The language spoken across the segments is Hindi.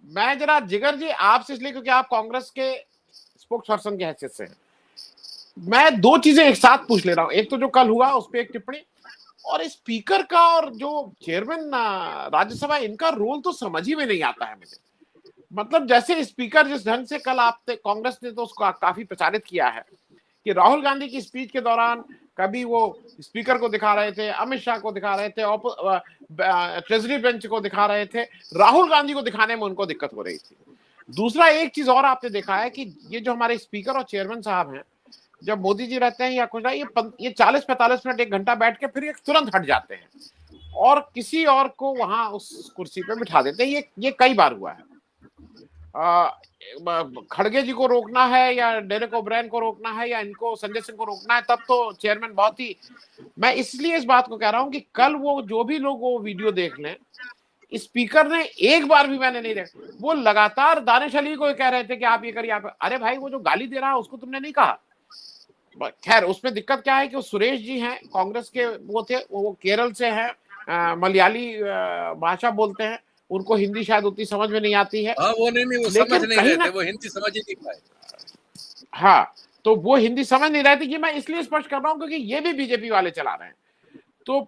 मैं जरा जिगर जी आपसे इसलिए क्योंकि आप कांग्रेस के स्पोक्स पर्सन की हैसियत से हैं, मैं दो चीजें एक साथ पूछ ले रहा हूं। एक तो जो कल हुआ उस पर एक टिप्पणी, और स्पीकर का और जो चेयरमैन राज्यसभा, इनका रोल तो समझ ही में नहीं आता है मुझे। मतलब जैसे स्पीकर जिस ढंग से कल आपने, कांग्रेस ने तो उसको काफी प्रचारित किया है कि राहुल गांधी की स्पीच के दौरान कभी वो स्पीकर को दिखा रहे थे, अमित शाह को दिखा रहे थे, ट्रेजरी बेंच को दिखा रहे थे, राहुल गांधी को दिखाने में उनको दिक्कत हो रही थी। दूसरा एक चीज और आपने देखा है कि ये जो हमारे स्पीकर और चेयरमैन साहब हैं, जब मोदी जी रहते हैं या कुछ ये 40-45 मिनट एक घंटा बैठ के फिर ये तुरंत हट जाते हैं और किसी और को वहां उस कुर्सी पे बिठा देते हैं। ये कई बार हुआ है। खड़गे जी को रोकना है या डेरेक ओब्रायन को रोकना है या इनको संजय सिंह को रोकना है, तब तो चेयरमैन बहुत ही, मैं इसलिए इस बात को कह रहा हूं कि कल वो जो भी लोग वो वीडियो देख लें, स्पीकर ने एक बार भी मैंने नहीं देखा, वो लगातार दानिश अली को कह रहे थे कि आप ये करिए, आप, अरे भाई वो जो गाली दे रहा है उसको तुमने नहीं कहा। खैर उसमें दिक्कत क्या है कि वो सुरेश जी हैं, कांग्रेस के वो थे, वो केरल से हैं, मलयाली भाषा बोलते हैं, उनको हिंदी शायद उतनी समझ में नहीं आती है। हाँ, वो नहीं वो समझ नहीं रहे थे, वो हिंदी समझ ही नहीं पाए। हाँ, तो वो हिंदी समझ नहीं रहे थे। ये मैं इसलिए स्पष्ट कर रहा हूं क्योंकि ये भी बीजेपी वाले चला रहे हैं। तो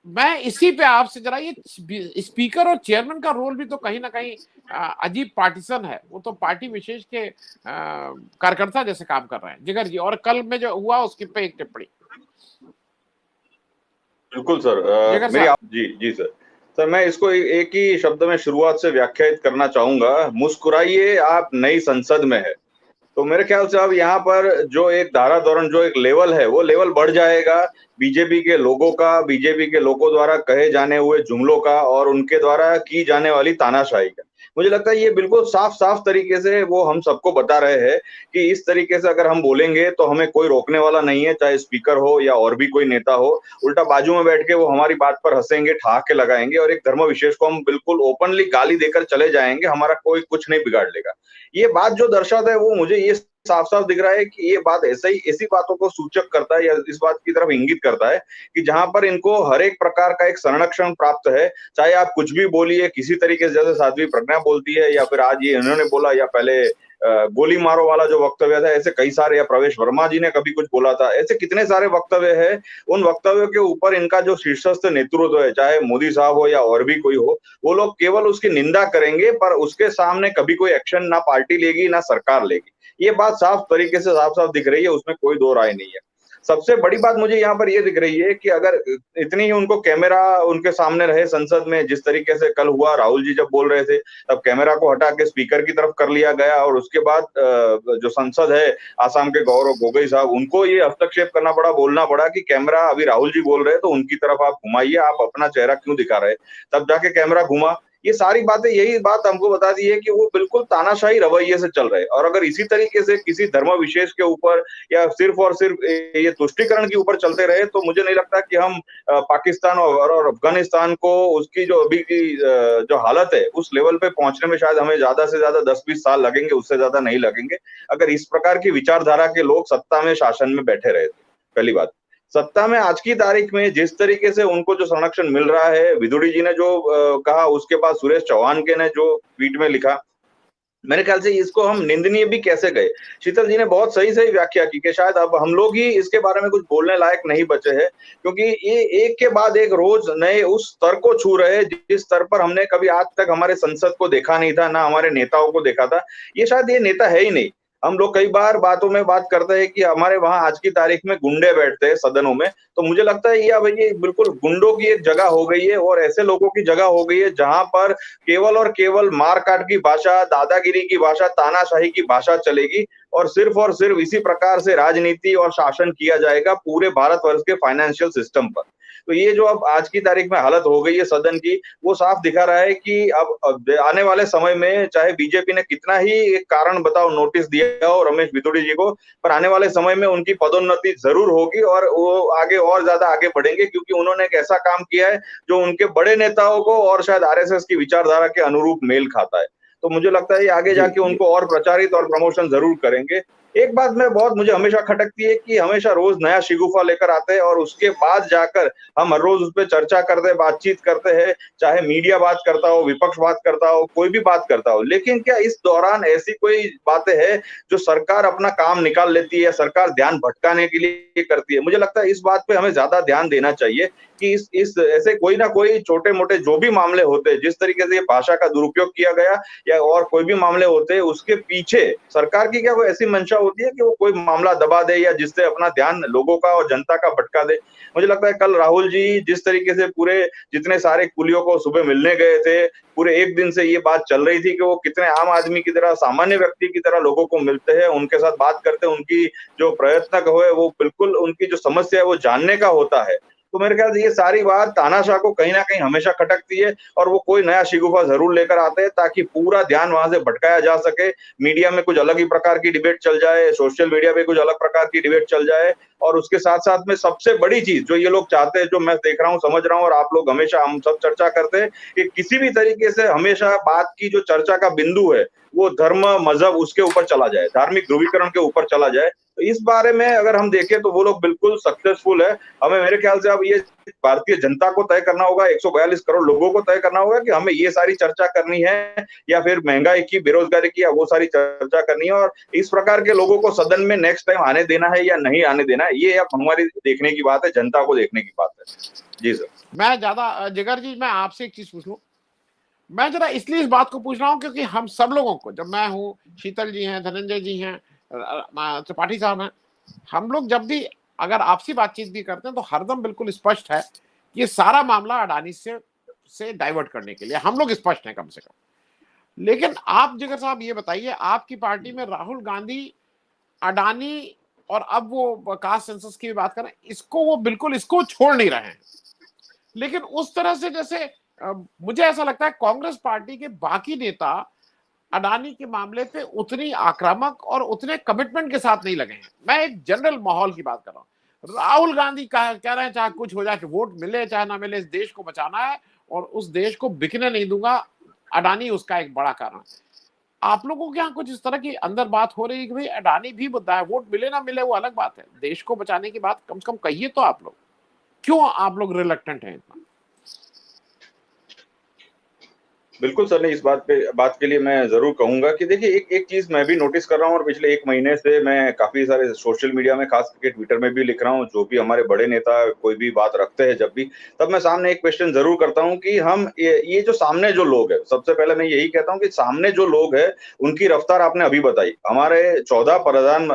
मैं इसी पे आपसे जरा, ये स्पीकर और चेयरमैन का रोल भी तो कहीं ना कहीं अजीब पार्टीसन है। वो तो पार्टी विशेष के कार्यकर्ता जैसे काम कर रहे हैं। जिगर जी, और कल में जो हुआ उसके पे एक टिप्पणी। बिल्कुल सर, जी जी सर, मैं इसको एक ही शब्द में शुरुआत से व्याख्यायित करना चाहूंगा। मुस्कुराइए, आप नई संसद में है। तो मेरे ख्याल से अब यहाँ पर जो एक धाराधोरण, जो एक लेवल है, वो लेवल बढ़ जाएगा बीजेपी के लोगों का, बीजेपी के लोगों द्वारा कहे जाने हुए जुमलों का और उनके द्वारा की जाने वाली तानाशाही का। मुझे लगता है ये बिल्कुल साफ साफ तरीके से वो हम सबको बता रहे हैं कि इस तरीके से अगर हम बोलेंगे तो हमें कोई रोकने वाला नहीं है, चाहे स्पीकर हो या और भी कोई नेता हो। उल्टा बाजू में बैठ के वो हमारी बात पर हंसेंगे, ठहाके लगाएंगे और एक धर्म विशेष को हम बिल्कुल ओपनली गाली देकर चले जाएंगे, हमारा कोई कुछ नहीं बिगाड़ लेगा। ये बात जो दर्शाता है वो मुझे ये साफ साफ दिख रहा है कि ये बात ऐसी बातों को सूचक करता है या इस बात की तरफ इंगित करता है कि जहां पर इनको हर एक प्रकार का एक संरक्षण प्राप्त है, चाहे आप कुछ भी बोलिए किसी तरीके से, जैसे साध्वी प्रज्ञा बोलती है या फिर आज ये इन्होंने बोला या पहले गोली मारो वाला जो वक्तव्य था, ऐसे कई सारे, या प्रवेश वर्मा जी ने कभी कुछ बोला था, ऐसे कितने सारे वक्तव्य है। उन वक्तव्यों के ऊपर इनका जो शीर्षस्थ नेतृत्व है, चाहे मोदी साहब हो या और भी कोई हो, वो लोग केवल उसकी निंदा करेंगे, पर उसके सामने कभी कोई एक्शन ना पार्टी लेगी ना सरकार लेगी। ये बात साफ तरीके से साफ साफ दिख रही है, उसमें कोई दो राय नहीं है। सबसे बड़ी बात मुझे यहाँ पर ये दिख रही है कि अगर इतनी ही उनको कैमरा उनके सामने रहे संसद में, जिस तरीके से कल हुआ, राहुल जी जब बोल रहे थे तब कैमरा को हटा के स्पीकर की तरफ कर लिया गया और उसके बाद जो संसद है, आसाम के गौरव गोगोई साहब, उनको ये हस्तक्षेप करना पड़ा, बोलना पड़ा कि कैमरा अभी राहुल जी बोल रहे हैं तो उनकी तरफ आप घुमाइए, आप अपना चेहरा क्यों दिखा रहे। तब जाके कैमरा घुमा। ये सारी बातें, यही बात हमको बताती है कि वो बिल्कुल तानाशाही रवैये से चल रहे। और अगर इसी तरीके से किसी धर्म विशेष के ऊपर या सिर्फ और सिर्फ ये तुष्टीकरण के ऊपर चलते रहे तो मुझे नहीं लगता कि हम पाकिस्तान और अफगानिस्तान को उसकी जो अभी की जो हालत है उस लेवल पे पहुंचने में शायद हमें ज्यादा से ज्यादा 10-20 साल लगेंगे, उससे ज्यादा नहीं लगेंगे, अगर इस प्रकार की विचारधारा के लोग सत्ता में, शासन में बैठे रहे। पहली बात, सत्ता में आज की तारीख में जिस तरीके से उनको जो संरक्षण मिल रहा है, विदुड़ी जी ने जो कहा, उसके बाद सुरेश चौहान के ने जो ट्वीट में लिखा, मेरे ख्याल से इसको हम निंदनीय भी कैसे गए। शीतल जी ने बहुत सही सही व्याख्या की कि शायद अब हम लोग ही इसके बारे में कुछ बोलने लायक नहीं बचे हैं, क्योंकि ये एक के बाद एक रोज नए उस स्तर को छू रहे हैं जिस स्तर पर हमने कभी आज तक हमारे संसद को देखा नहीं था, ना हमारे नेताओं को देखा था। ये शायद ये नेता है ही नहीं। हम लोग कई बार बातों में बात करते हैं कि हमारे वहां आज की तारीख में गुंडे बैठते हैं सदनों में, तो मुझे लगता है ये अब ये बिल्कुल गुंडों की एक जगह हो गई है और ऐसे लोगों की जगह हो गई है जहां पर केवल और केवल मारकाट की भाषा, दादागिरी की भाषा, तानाशाही की भाषा चलेगी और सिर्फ इसी प्रकार से राजनीति और शासन किया जाएगा पूरे भारतवर्ष के फाइनेंशियल सिस्टम पर। तो ये जो अब आज की तारीख में हालत हो गई है सदन की, वो साफ दिखा रहा है कि अब आने वाले समय में चाहे बीजेपी ने कितना ही एक कारण बताओ नोटिस दिया हो रमेश बिदुड़ी जी को, पर आने वाले समय में उनकी पदोन्नति जरूर होगी और वो आगे और ज्यादा आगे बढ़ेंगे, क्योंकि उन्होंने एक ऐसा काम किया है जो उनके बड़े नेताओं को और शायद आरएसएस की विचारधारा के अनुरूप मेल खाता है। तो मुझे लगता है ये आगे जाके उनको और प्रचारित और प्रमोशन जरूर करेंगे। एक बात मुझे हमेशा खटकती है कि हमेशा रोज नया शिगुफा लेकर आते हैं और उसके बाद जाकर हम हर रोज उस पर चर्चा करते हैं, बातचीत करते हैं, चाहे मीडिया बात करता हो, विपक्ष बात करता हो, कोई भी बात करता हो। लेकिन क्या इस दौरान ऐसी कोई बातें हैं जो सरकार अपना काम निकाल लेती है या सरकार ध्यान भटकाने के लिए करती है? मुझे लगता है इस बात पे हमें ज्यादा ध्यान देना चाहिए कि इस ऐसे कोई ना कोई छोटे-मोटे जो भी मामले होते हैं, जिस तरीके से ये भाषा का दुरुपयोग किया गया या और कोई भी मामले होते हैं, उसके पीछे सरकार की क्या कोई ऐसी मंशा होती है कि वो कोई मामला दबा दे या जिससे अपना ध्यान लोगों का और जनता का भटका दे? मुझे लगता है कल राहुल जी जिस तरीके से पूरे जितने सारे कुलियों को सुबह मिलने गए थे, पूरे 1 दिन से ये बात चल रही थी कि वो कितने आम आदमी की तरह, सामान्य व्यक्ति की तरह लोगों को मिलते हैं, उनके साथ बात करते हैं, उनकी जो प्रयत्न है वो बिल्कुल उनकी जो समस्या है वो जानने का होता है। तो मेरे ख्याल से ये सारी बात तानाशाह को कहीं न कहीं हमेशा खटकती है और वो कोई नया शिगुफा ज़रूर लेकर आते हैं ताकि पूरा ध्यान वहाँ से भटकाया जा सके। मीडिया में कुछ अलग ही प्रकार की डिबेट चल जाए, सोशल मीडिया पे कुछ अलग प्रकार की डिबेट चल जाए और उसके साथ-साथ में सबसे बड़ी चीज़ जो ये लोग चाहते हैं, जो मैं देख रहा हूँ, समझ रहा हूँ और आप लोग हमेशा हम सब चर्चा करते हैं कि किसी भी तरीके से हमेशा बात की जो चर्चा का बिंदु है, वो धर्म, मज़हब उसके ऊपर चला जाए, धार्मिक ध्रुवीकरण के ऊपर चला जाए। तो इस बारे में अगर हम देखें तो वो लोग बिल्कुल सक्सेसफुल है। हमें मेरे ख्याल से अब ये भारतीय जनता को तय करना होगा, 142 करोड़ लोगों को तय करना होगा कि हमें ये सारी चर्चा करनी है या फिर महँगाई की, बेरोज़गारी की या वो सारी चर्चा करनी है और इस प्रकार के लोगों को सदन में नेक्स्ट टाइम आने देना है या नहीं आने देना है, ये अब हमारी देखने की बात है, जनता को देखने की बात है। जी सर। मैं ज्यादा जिगर जी, मैं आपसे एक चीज पूछ लूं। मैं जरा इसलिए इस बात को पूछ रहा हूं क्योंकि हम सब लोगों को, जब मैं हूं, शीतल जी हैं, धनंजय जी हैं, त्रिपाठी साहब हैं, हम लोग जब भी अगर आपसी बातचीत भी करते हैं तो हरदम बिल्कुल स्पष्ट है कि ये सारा मामला अडानी से डाइवर्ट करने के लिए हम लोग स्पष्ट हैं कम से कम। लेकिन आप जिगर साहब ये बताइए, आपकी पार्टी में राहुल गांधी अडानी और अब वो कास्ट सेंसस की भी बात करें, इसको वो बिल्कुल इसको छोड़ नहीं रहे हैं। लेकिन उस तरह से जैसे मुझे ऐसा लगता है कांग्रेस पार्टी के बाकी नेता अडानी के मामले पे उतनी आक्रामक और उतने कमिटमेंट के साथ नहीं लगे हैं। मैं एक जनरल माहौल की बात कर रहा हूँ। राहुल गांधी कह रहे हैं चाहे कुछ हो जाए, कि वोट मिले चाहे ना मिले, इस देश को बचाना है और उस देश को बिकने नहीं दूंगा। अडानी उसका एक बड़ा कारण। आप लोगों के यहाँ कुछ इस तरह की अंदर बात हो रही है कि भाई अडानी भी मुद्दा है, वोट मिले ना मिले वो अलग बात है, देश को बचाने की बात कम से कम कहिए तो आप लोग। क्यों आप लोग रिलक्टेंट हैं इतना? बिल्कुल सर, नहीं इस बात के लिए मैं ज़रूर कहूँगा कि देखिए एक चीज़ मैं भी नोटिस कर रहा हूँ और पिछले 1 महीने से मैं काफ़ी सारे सोशल मीडिया में ख़ास करके ट्विटर में भी लिख रहा हूँ, जो भी हमारे बड़े नेता कोई भी बात रखते हैं जब भी, तब मैं सामने एक क्वेश्चन ज़रूर करता हूँ कि हम ये जो सामने जो लोग हैं, सबसे पहले मैं यही कहता हूँ कि सामने जो लोग हैं, उनकी रफ्तार आपने अभी बताई। हमारे 14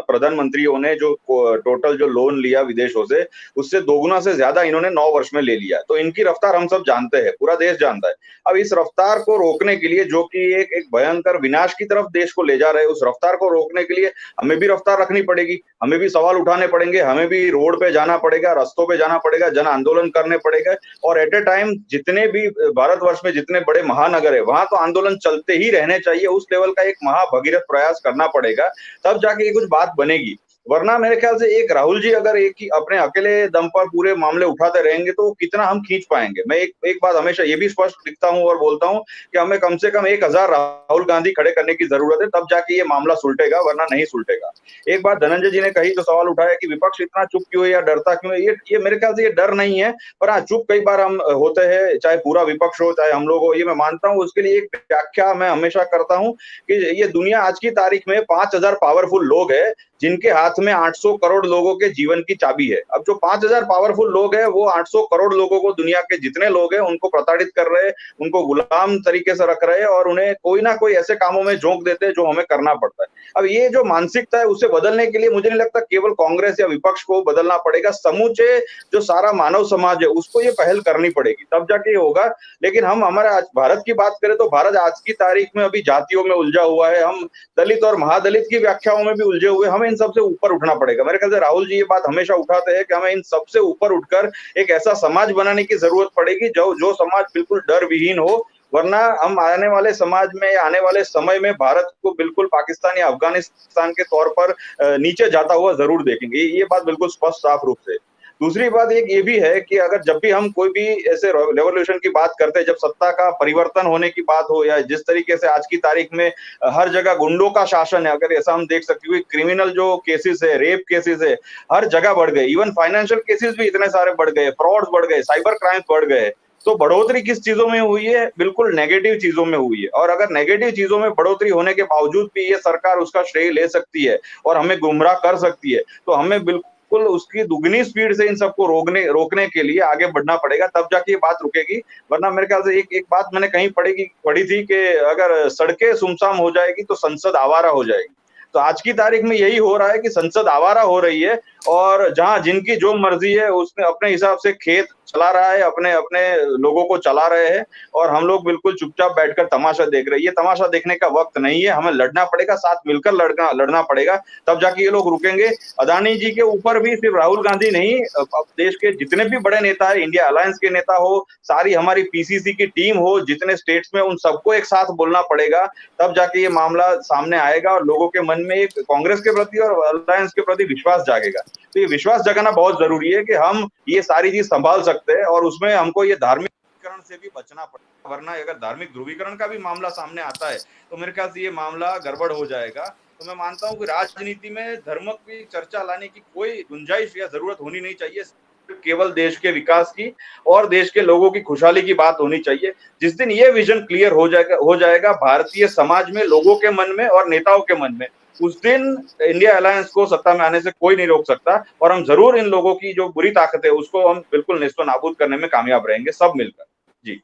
प्रधानमंत्रियों ने जो टोटल जो लोन लिया विदेशों से, उससे दोगुना से ज़्यादा इन्होंने 9 वर्ष में ले लिया। तो इनकी रफ्तार हम सब जानते हैं, पूरा देश जानता है। अब इस रफ्तार को रोकने के लिए, जो कि एक भयंकर विनाश की तरफ देश को ले जा रहे हैं, उस रफ्तार को रोकने के लिए हमें भी रफ्तार रखनी पड़ेगी, हमें भी सवाल उठाने पड़ेंगे, हमें भी रोड पे जाना पड़ेगा, रास्तों पे जाना पड़ेगा, जन आंदोलन करने पड़ेगा और एट ए टाइम जितने भी भारतवर्ष में जितने बड़े महानगर है, वहां तो आंदोलन चलते ही रहने चाहिए। उस लेवल का एक महाभगीरथ प्रयास करना पड़ेगा, तब जाके ये कुछ बात बनेगी। वरना मेरे ख्याल से एक राहुल जी अगर एक ही अपने अकेले दम पर पूरे मामले उठाते रहेंगे तो कितना हम खींच पाएंगे। मैं एक बात हमेशा ये भी स्पष्ट लिखता हूं और बोलता हूं कि हमें कम से कम 1000 राहुल गांधी खड़े करने की जरूरत है, तब जाके ये मामला सुलटेगा, वरना नहीं सुलटेगा। एक बात धनंजय जी ने कही, तो सवाल उठाया कि विपक्ष इतना चुप क्यों है या डरता क्यों है। ये मेरे ख्याल से ये डर नहीं है, पर हाँ चुप कई बार हम होते हैं, चाहे पूरा विपक्ष हो चाहे हम लोग हो, ये मैं मानता हूँ। उसके लिए एक व्याख्या मैं हमेशा करता हूँ कि ये दुनिया आज की तारीख में 5000 पावरफुल लोग है जिनके हाथ में 800 करोड़ लोगों के जीवन की चाबी है। अब जो 5000 पावरफुल लोग हैं, वो 800 करोड़ लोगों को, दुनिया के जितने लोग हैं, उनको प्रताड़ित कर रहे हैं, उनको गुलाम तरीके से रख रहे हैं और उन्हें कोई ना कोई ऐसे कामों में झोंक देते हैं जो हमें करना पड़ता है। अब ये जो मानसिकता है, उसे बदलने के लिए मुझे नहीं लगता केवल कांग्रेस या विपक्ष को बदलना पड़ेगा, समूचे जो सारा मानव समाज है उसको ये पहल करनी पड़ेगी, तब जाके ये होगा। लेकिन हम हमारे आज भारत की बात करें तो भारत आज की तारीख में अभी जातियों में उलझा हुआ है, हम दलित और महादलित की व्याख्याओं में भी उलझे हुए, हमें इन सबसे ऊपर उठना पड़ेगा। मेरे ख्याल से राहुल जी ये बात हमेशा उठाते हैं कि हमें इन सबसे ऊपर उठकर एक ऐसा समाज बनाने की जरूरत पड़ेगी जो समाज बिल्कुल डर विहीन हो, वरना हम आने वाले समाज में या आने वाले समय में भारत को बिल्कुल पाकिस्तान या अफगानिस्तान के तौर पर नीचे जाता हुआ जरूर देखेंगे। ये बात बिल्कुल स्पष्ट साफ रूप से। दूसरी बात एक ये भी है कि अगर जब भी हम कोई भी ऐसे रेवोल्यूशन की बात करते हैं, जब सत्ता का परिवर्तन होने की बात हो, या जिस तरीके से आज की तारीख में हर जगह गुंडों का शासन है, अगर ऐसा हम देख सकते हैं, क्रिमिनल जो केसेस है, रेप केसेस है, हर जगह बढ़ गए, इवन फाइनेंशियल केसेस भी इतने सारे बढ़ गए, फ्रॉड्स बढ़ गए, साइबर क्राइम्स बढ़ गए। तो बढ़ोतरी किस चीजों में हुई है? बिल्कुल नेगेटिव चीजों में हुई है। और अगर नेगेटिव चीजों में बढ़ोतरी होने के बावजूद भी ये सरकार उसका श्रेय ले सकती है और हमें गुमराह कर सकती है, तो हमें बिल्कुल उसकी दुगनी स्पीड से इन सबको रोकने के लिए आगे बढ़ना पड़ेगा, तब जाके ये बात रुकेगी। वरना मेरे ख्याल से एक बात मैंने कहीं पढ़ी थी कि अगर सड़कें सुनसान हो जाएगी तो संसद आवारा हो जाएगी। तो आज की तारीख में यही हो रहा है कि संसद आवारा हो रही है, और जहां जिनकी जो मर्जी है उसने अपने हिसाब से खेत चला रहा है, अपने अपने लोगों को चला रहे हैं, और हम लोग बिल्कुल चुपचाप बैठकर तमाशा देख रहे हैं। ये तमाशा देखने का वक्त नहीं है, हमें लड़ना पड़ेगा, साथ मिलकर लड़ना पड़ेगा, तब जाके ये लोग रुकेंगे। अदानी जी के ऊपर भी सिर्फ राहुल गांधी नहीं, अब देश के जितने भी बड़े नेता है, इंडिया अलायंस के नेता हो, सारी हमारी पीसीसी की टीम हो, जितने स्टेट्स में, उन सबको एक साथ बोलना पड़ेगा, तब जाके ये मामला सामने आएगा और लोगों के मन में एक कांग्रेस के प्रति और अलायंस के प्रति विश्वास जागेगा। तो ये विश्वास जगाना बहुत जरूरी है कि हम ये सारी चीज संभाल सकते हैं, और उसमें हमको ये धार्मिक ध्रुवीकरण से भी बचना पड़ेगा। वरना अगर धार्मिक ध्रुवीकरण का भी मामला सामने आता है तो मेरे ख्याल से ये मामला गड़बड़ हो जाएगा। तो मैं मानता हूं कि राजनीति में धर्म की चर्चा लाने की कोई गुंजाइश या जरूरत होनी नहीं चाहिए। केवल देश के विकास की और देश के लोगों की खुशहाली की बात होनी चाहिए। जिस दिन ये विजन क्लियर हो जाएगा भारतीय समाज में, लोगों के मन में और नेताओं के मन में, उस दिन इंडिया अलायंस को सत्ता में आने से कोई नहीं रोक सकता, और हम जरूर इन लोगों की जो बुरी ताकत है उसको हम बिल्कुल नेस्तो नाबूद करने में कामयाब रहेंगे, सब मिलकर। जी।